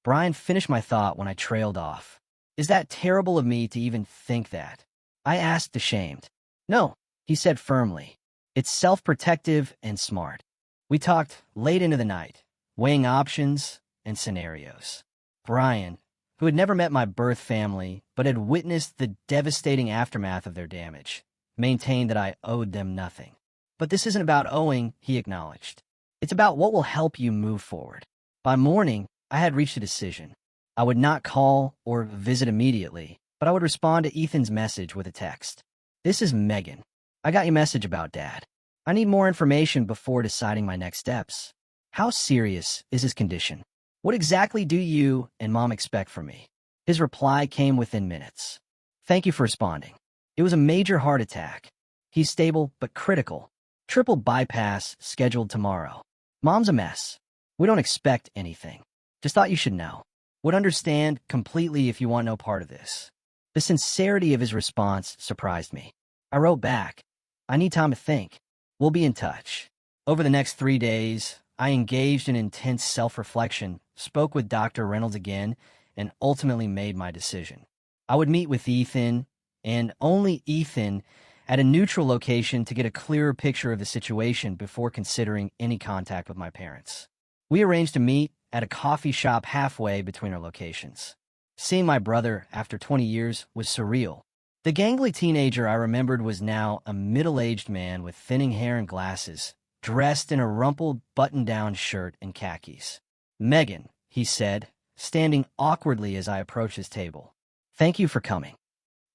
Brian finished my thought when I trailed off. "Is that terrible of me to even think that?" I asked, ashamed. "No," he said firmly. "It's self-protective and smart." We talked late into the night, weighing options and scenarios. Brian, who had never met my birth family but had witnessed the devastating aftermath of their damage, maintained that I owed them nothing. "But this isn't about owing," he acknowledged. "It's about what will help you move forward." By morning, I had reached a decision. I would not call or visit immediately, but I would respond to Ethan's message with a text. "This is Megan. I got your message about Dad. I need more information before deciding my next steps. How serious is his condition? What exactly do you and Mom expect from me?" His reply came within minutes. "Thank you for responding. It was a major heart attack. He's stable but critical. Triple bypass scheduled tomorrow. Mom's a mess. We don't expect anything. Just thought you should know. Would understand completely if you want no part of this." The sincerity of his response surprised me. I wrote back, "I need time to think. We'll be in touch." Over the next 3 days, I engaged in intense self-reflection, spoke with Dr. Reynolds again, and ultimately made my decision. I would meet with Ethan, and only Ethan, at a neutral location to get a clearer picture of the situation before considering any contact with my parents. We arranged to meet at a coffee shop halfway between our locations. Seeing my brother after 20 years was surreal. The gangly teenager I remembered was now a middle-aged man with thinning hair and glasses, dressed in a rumpled button-down shirt and khakis. "Megan," he said, standing awkwardly as I approached his table. "Thank you for coming."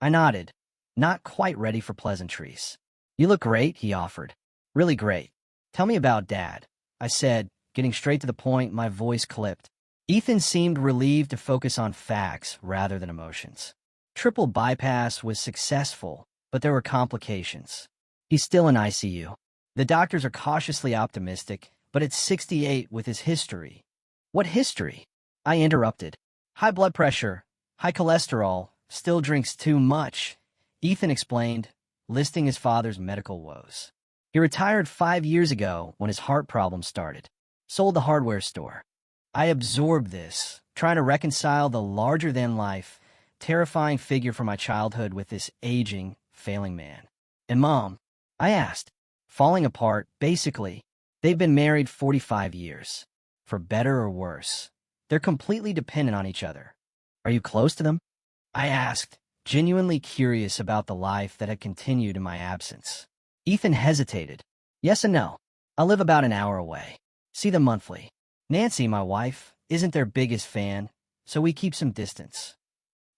I nodded, not quite ready for pleasantries. "You look great," he offered. "Really great. Tell me about Dad," I said, getting straight to the point, my voice clipped. Ethan seemed relieved to focus on facts rather than emotions. Triple bypass was successful, but there were complications. He's still in ICU. The doctors are cautiously optimistic, but at 68 with his history. "What history?" I interrupted. "High blood pressure, high cholesterol, still drinks too much," Ethan explained, listing his father's medical woes. "He retired 5 years ago when his heart problem started. Sold the hardware store." I absorbed this, trying to reconcile the larger-than-life, terrifying figure from my childhood with this aging, failing man. "And Mom, I asked. Falling apart, basically. They've been married 45 years. For better or worse. They're completely dependent on each other. Are you close to them? I asked, genuinely curious about the life that had continued in my absence. Ethan hesitated. Yes and no. I live about an hour away. See them monthly. Nancy, my wife, isn't their biggest fan, so we keep some distance.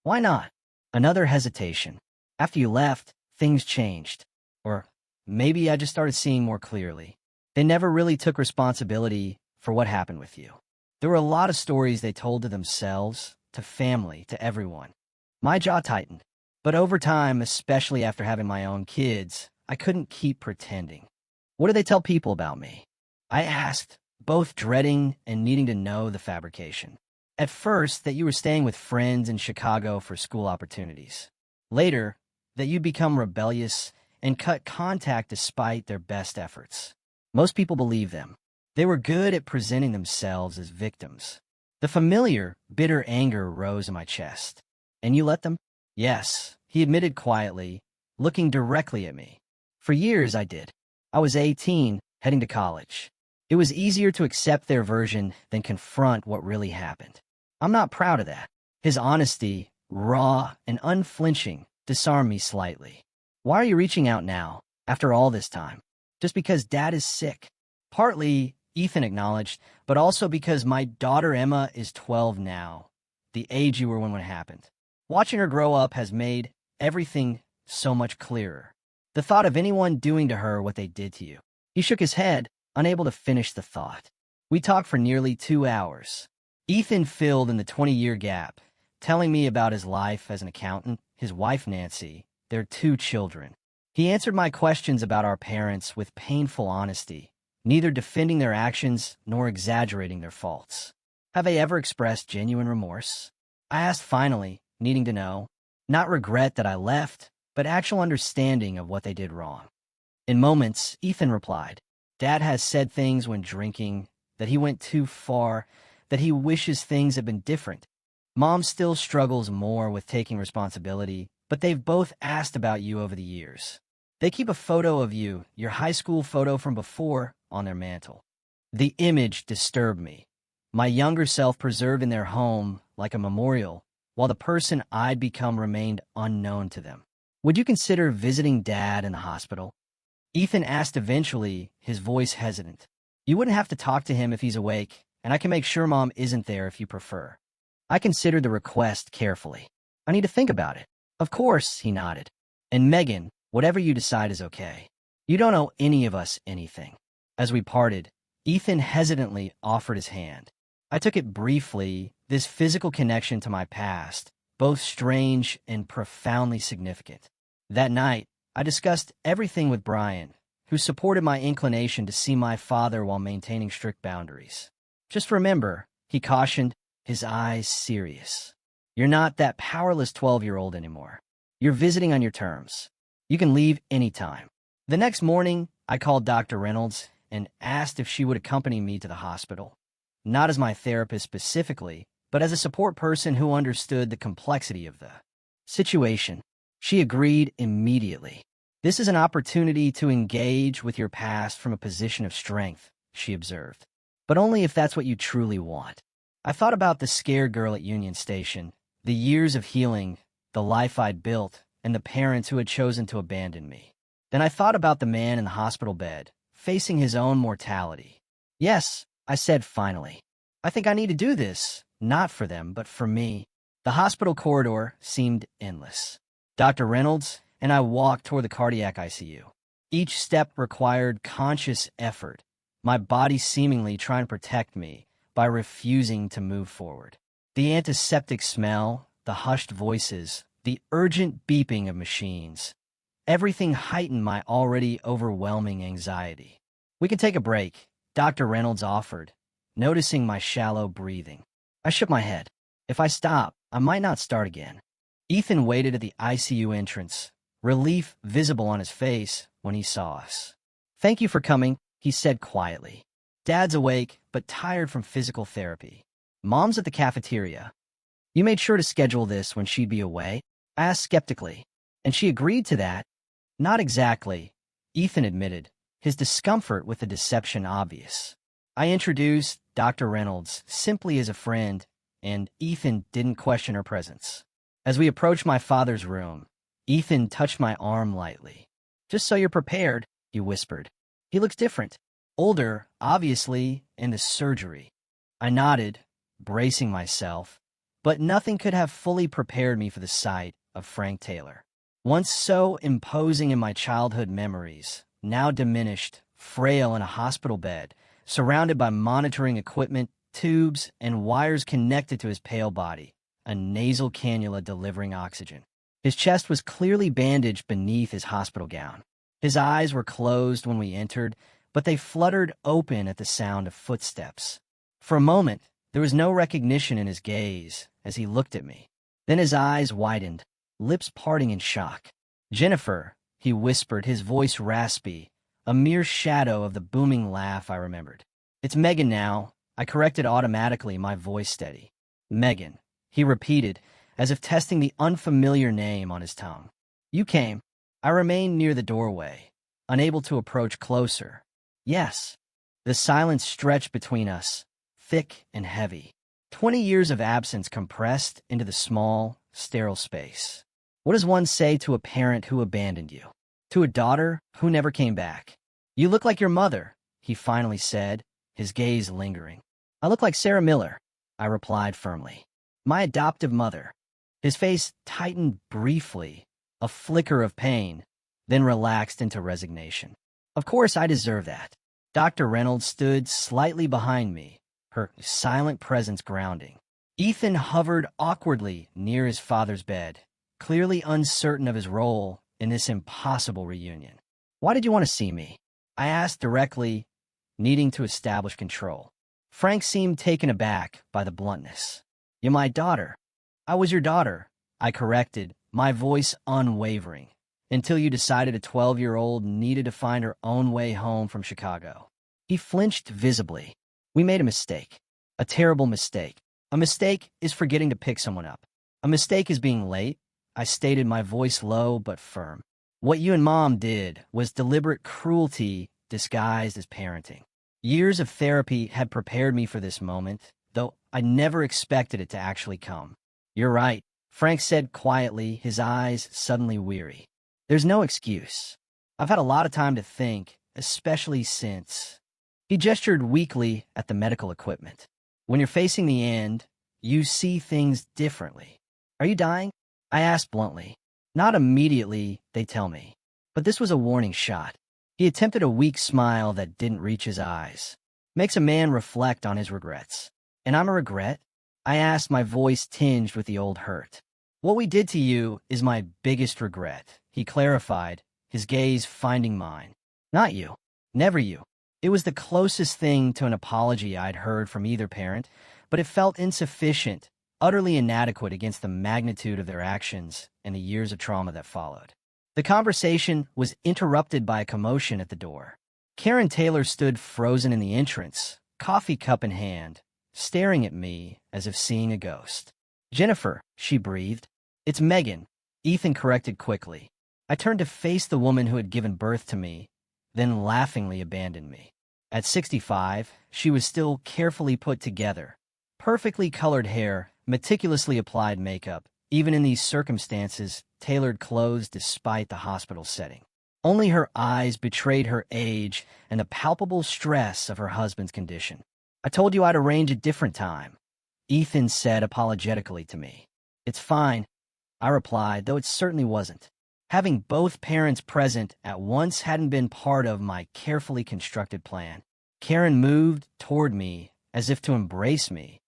Why not? Another hesitation. After you left, things changed. Or maybe I just started seeing more clearly. They never really took responsibility for what happened with you. There were a lot of stories they told to themselves, to family, to everyone. My jaw tightened. But over time, especially after having my own kids, I couldn't keep pretending. What do they tell people about me? I asked, both dreading and needing to know the fabrication. At first, that you were staying with friends in Chicago for school opportunities. Later, that you'd become rebellious and cut contact despite their best efforts. Most people believe them. They were good at presenting themselves as victims. The familiar, bitter anger rose in my chest. And you let them? Yes, he admitted quietly, looking directly at me. For years I did. I was 18, heading to college. It was easier to accept their version than confront what really happened. I'm not proud of that. His honesty, raw and unflinching, disarmed me slightly. Why are you reaching out now, after all this time? Just because Dad is sick. Partly, Ethan acknowledged, but also because my daughter Emma is 12 now, the age you were when it happened. Watching her grow up has made everything so much clearer. The thought of anyone doing to her what they did to you. He shook his head, unable to finish the thought. We talked for nearly 2 hours. Ethan filled in the 20-year gap, telling me about his life as an accountant, his wife Nancy, their 2 children. He answered my questions about our parents with painful honesty, neither defending their actions nor exaggerating their faults. Have they ever expressed genuine remorse? I asked finally, needing to know. Not regret that I left, but actual understanding of what they did wrong. In moments, Ethan replied, Dad has said things when drinking, that he went too far, that he wishes things had been different. Mom still struggles more with taking responsibility, but they've both asked about you over the years. They keep a photo of you, your high school photo from before, on their mantle. The image disturbed me. My younger self preserved in their home like a memorial, while the person I'd become remained unknown to them. Would you consider visiting Dad in the hospital? Ethan asked eventually, his voice hesitant. You wouldn't have to talk to him if he's awake, and I can make sure Mom isn't there if you prefer. I considered the request carefully. I need to think about it. Of course, he nodded. And Megan, whatever you decide is okay. You don't owe any of us anything. As we parted, Ethan hesitantly offered his hand. I took it briefly, this physical connection to my past, both strange and profoundly significant. That night, I discussed everything with Brian, who supported my inclination to see my father while maintaining strict boundaries. Just remember, he cautioned, his eyes serious. You're not that powerless 12-year-old anymore. You're visiting on your terms. You can leave anytime. The next morning, I called Dr. Reynolds and asked if she would accompany me to the hospital. Not as my therapist specifically, but as a support person who understood the complexity of the situation. She agreed immediately. This is an opportunity to engage with your past from a position of strength, she observed. But only if that's what you truly want. I thought about the scared girl at Union Station, the years of healing, the life I'd built, and the parents who had chosen to abandon me. Then I thought about the man in the hospital bed, facing his own mortality. Yes, I said finally. I think I need to do this, not for them, but for me. The hospital corridor seemed endless. Dr. Reynolds and I walked toward the cardiac ICU. Each step required conscious effort, my body seemingly trying to protect me by refusing to move forward. The antiseptic smell, the hushed voices, the urgent beeping of machines. Everything heightened my already overwhelming anxiety. We can take a break, Dr. Reynolds offered, noticing my shallow breathing. I shook my head. If I stop, I might not start again. Ethan waited at the ICU entrance, relief visible on his face when he saw us. Thank you for coming, he said quietly. Dad's awake, but tired from physical therapy. Mom's at the cafeteria. You made sure to schedule this when she'd be away? I asked skeptically. And she agreed to that? Not exactly. Ethan admitted, his discomfort with the deception obvious. I introduced Dr. Reynolds simply as a friend, and Ethan didn't question her presence. As we approached my father's room, Ethan touched my arm lightly. "Just so you're prepared," he whispered. "He looks different. Older, obviously, in the surgery." I nodded, bracing myself, but nothing could have fully prepared me for the sight of Frank Taylor. Once so imposing in my childhood memories, now diminished, frail in a hospital bed, surrounded by monitoring equipment, tubes, and wires connected to his pale body, a nasal cannula delivering oxygen. His chest was clearly bandaged beneath his hospital gown. His eyes were closed when we entered, but they fluttered open at the sound of footsteps. For a moment, there was no recognition in his gaze as he looked at me. Then his eyes widened, lips parting in shock. "Jennifer," he whispered, his voice raspy, a mere shadow of the booming laugh I remembered. "It's Megan now." I corrected automatically, my voice steady. "Megan," he repeated, as if testing the unfamiliar name on his tongue. "You came." I remained near the doorway, unable to approach closer. "Yes." The silence stretched between us, thick and heavy. 20 years of absence compressed into the small, sterile space. What does one say to a parent who abandoned you? To a daughter who never came back? "You look like your mother," he finally said, his gaze lingering. "I look like Sarah Miller," I replied firmly. "My adoptive mother." His face tightened briefly, a flicker of pain, then relaxed into resignation. Of course I deserve that. Dr. Reynolds stood slightly behind me, her silent presence grounding. Ethan hovered awkwardly near his father's bed, clearly uncertain of his role in this impossible reunion. "Why did you want to see me?" I asked directly, needing to establish control. Frank seemed taken aback by the bluntness. "You're my daughter." "I was your daughter," I corrected, my voice unwavering, "until you decided a 12-year-old needed to find her own way home from Chicago." He flinched visibly. "We made a mistake. A terrible mistake. A mistake is forgetting to pick someone up. A mistake is being late," I stated, my voice low but firm. "What you and Mom did was deliberate cruelty disguised as parenting." Years of therapy had prepared me for this moment, though I never expected it to actually come. "You're right," Frank said quietly, his eyes suddenly weary. "There's no excuse. I've had a lot of time to think, especially since—" He gestured weakly at the medical equipment. "When you're facing the end, you see things differently." "Are you dying?" I asked bluntly. "Not immediately, they tell me." But this was a warning shot. He attempted a weak smile that didn't reach his eyes. "Makes a man reflect on his regrets." "And I'm a regret?" I asked, my voice tinged with the old hurt. "What we did to you is my biggest regret," he clarified, his gaze finding mine. "Not you. Never you." It was the closest thing to an apology I'd heard from either parent, but it felt insufficient, utterly inadequate against the magnitude of their actions and the years of trauma that followed. The conversation was interrupted by a commotion at the door. Karen Taylor stood frozen in the entrance, coffee cup in hand, staring at me as if seeing a ghost. "Jennifer," she breathed. "It's Megan," Ethan corrected quickly. I turned to face the woman who had given birth to me, then laughingly abandoned me. At 65, she was still carefully put together. Perfectly colored hair, meticulously applied makeup, even in these circumstances, tailored clothes despite the hospital setting. Only her eyes betrayed her age and the palpable stress of her husband's condition. "I told you I'd arrange a different time," Ethan said apologetically to me. "It's fine," I replied, though it certainly wasn't. Having both parents present at once hadn't been part of my carefully constructed plan. Karen moved toward me as if to embrace me,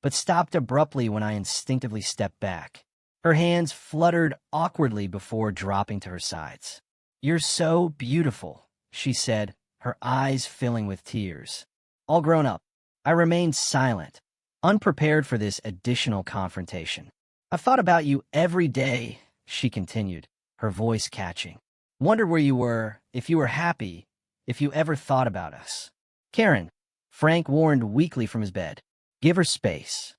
but stopped abruptly when I instinctively stepped back. Her hands fluttered awkwardly before dropping to her sides. "You're so beautiful," she said, her eyes filling with tears. "All grown up." I remained silent, unprepared for this additional confrontation. "I've thought about you every day," she continued, her voice catching. "Wondered where you were, if you were happy, if you ever thought about us." "Karen," Frank warned weakly from his bed. "Give her space."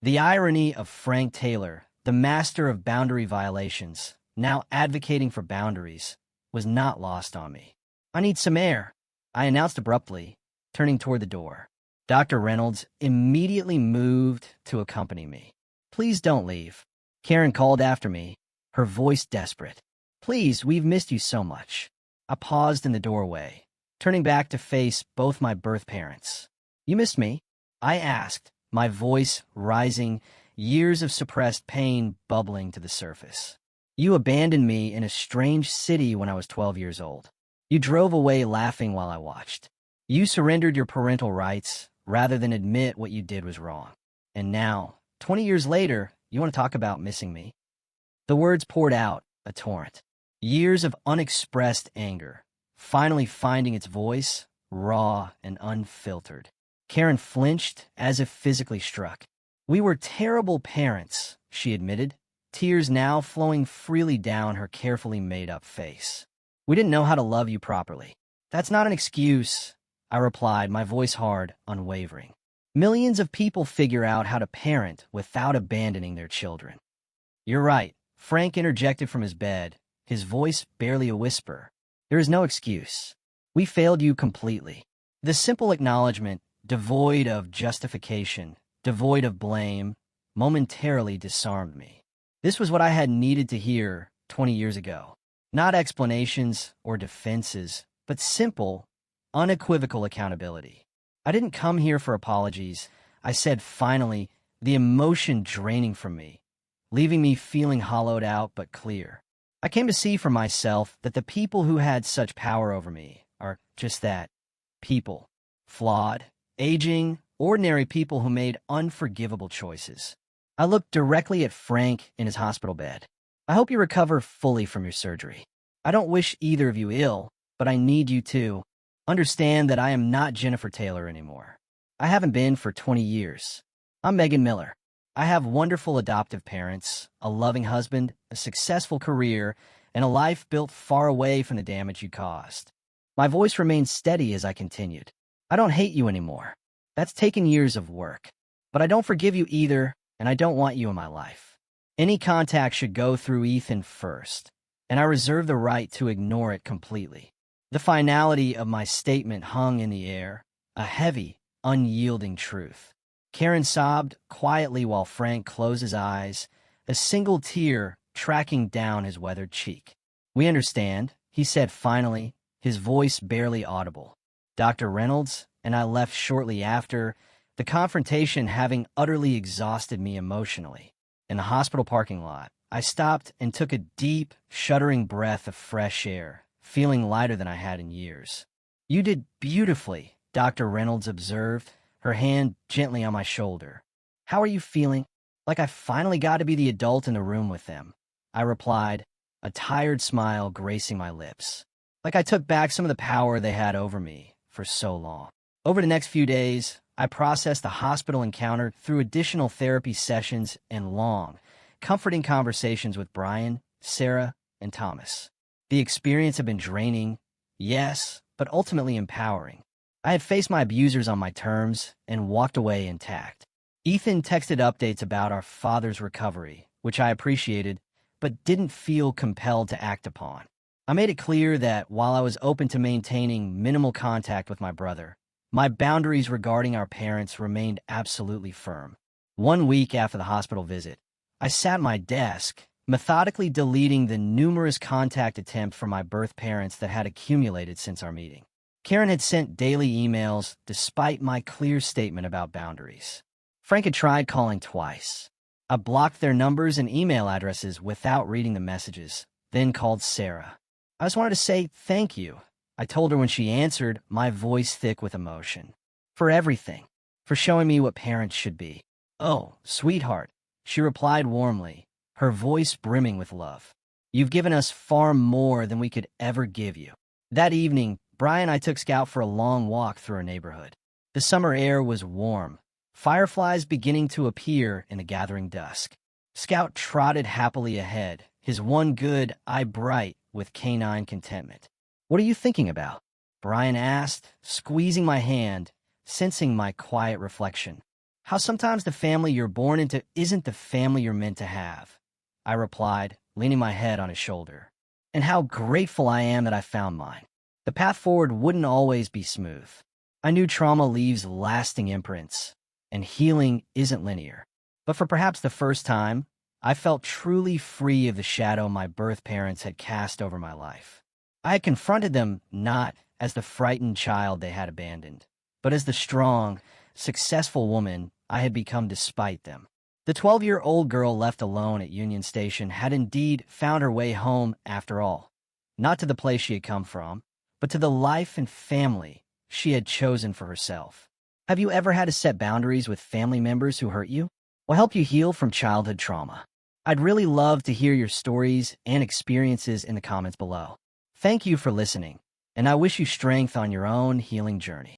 The irony of Frank Taylor, the master of boundary violations, now advocating for boundaries, was not lost on me. I need some air, I announced abruptly, turning toward the door. Dr. Reynolds immediately moved to accompany me. Please don't leave, Karen called after me, her voice desperate. Please, we've missed you so much. I paused in the doorway, turning back to face both my birth parents. You missed me? I asked, my voice rising, years of suppressed pain bubbling to the surface. You abandoned me in a strange city when I was 12 years old. You drove away laughing while I watched. You surrendered your parental rights rather than admit what you did was wrong. And now, 20 years later, you want to talk about missing me? The words poured out, a torrent. Years of unexpressed anger, finally finding its voice, raw and unfiltered. Karen flinched as if physically struck. We were terrible parents, she admitted, tears now flowing freely down her carefully made-up face. We didn't know how to love you properly. That's not an excuse, I replied, my voice hard, unwavering. Millions of people figure out how to parent without abandoning their children. You're right, Frank interjected from his bed, his voice barely a whisper. There is no excuse. We failed you completely. The simple acknowledgement, devoid of justification, devoid of blame, momentarily disarmed me. This was what I had needed to hear 20 years ago. Not explanations or defenses, but simple, unequivocal accountability. I didn't come here for apologies. I said finally, the emotion draining from me, leaving me feeling hollowed out but clear. I came to see for myself that the people who had such power over me are just that, people. Flawed, aging, ordinary people who made unforgivable choices. I looked directly at Frank in his hospital bed. I hope you recover fully from your surgery. I don't wish either of you ill, but I need you to understand that I am not Jennifer Taylor anymore. I haven't been for 20 years. I'm Megan Miller. I have wonderful adoptive parents, a loving husband, a successful career, and a life built far away from the damage you caused. My voice remained steady as I continued. I don't hate you anymore. That's taken years of work. But I don't forgive you either, and I don't want you in my life. Any contact should go through Ethan first, and I reserve the right to ignore it completely. The finality of my statement hung in the air, a heavy, unyielding truth. Karen sobbed quietly while Frank closed his eyes, a single tear tracking down his weathered cheek. We understand, he said finally, his voice barely audible. Dr. Reynolds and I left shortly after, the confrontation having utterly exhausted me emotionally. In the hospital parking lot, I stopped and took a deep, shuddering breath of fresh air, feeling lighter than I had in years. You did beautifully, Dr. Reynolds observed, her hand gently on my shoulder. How are you feeling? Like I finally got to be the adult in the room with them, I replied, a tired smile gracing my lips. Like I took back some of the power they had over me for so long. Over the next few days, I processed the hospital encounter through additional therapy sessions and long, comforting conversations with Brian, Sarah, and Thomas. The experience had been draining, yes, but ultimately empowering. I had faced my abusers on my terms and walked away intact. Ethan texted updates about our father's recovery, which I appreciated, but didn't feel compelled to act upon. I made it clear that while I was open to maintaining minimal contact with my brother, my boundaries regarding our parents remained absolutely firm. 1 week after the hospital visit, I sat at my desk, methodically deleting the numerous contact attempts from my birth parents that had accumulated since our meeting. Karen had sent daily emails despite my clear statement about boundaries. Frank had tried calling twice. I blocked their numbers and email addresses without reading the messages, then called Sarah. I just wanted to say thank you, I told her when she answered, my voice thick with emotion. For everything. For showing me what parents should be. Oh, sweetheart, she replied warmly, her voice brimming with love. You've given us far more than we could ever give you. That evening, Brian and I took Scout for a long walk through our neighborhood. The summer air was warm, fireflies beginning to appear in the gathering dusk. Scout trotted happily ahead, his one good eye bright with canine contentment. What are you thinking about? Brian asked, squeezing my hand, sensing my quiet reflection. How sometimes the family you're born into isn't the family you're meant to have, I replied, leaning my head on his shoulder. And how grateful I am that I found mine. The path forward wouldn't always be smooth. I knew trauma leaves lasting imprints, and healing isn't linear. But for perhaps the first time, I felt truly free of the shadow my birth parents had cast over my life. I had confronted them not as the frightened child they had abandoned, but as the strong, successful woman I had become despite them. The 12-year-old girl left alone at Union Station had indeed found her way home after all, not to the place she had come from, but to the life and family she had chosen for herself. Have you ever had to set boundaries with family members who hurt you? Or help you heal from childhood trauma? I'd really love to hear your stories and experiences in the comments below. Thank you for listening, and I wish you strength on your own healing journey.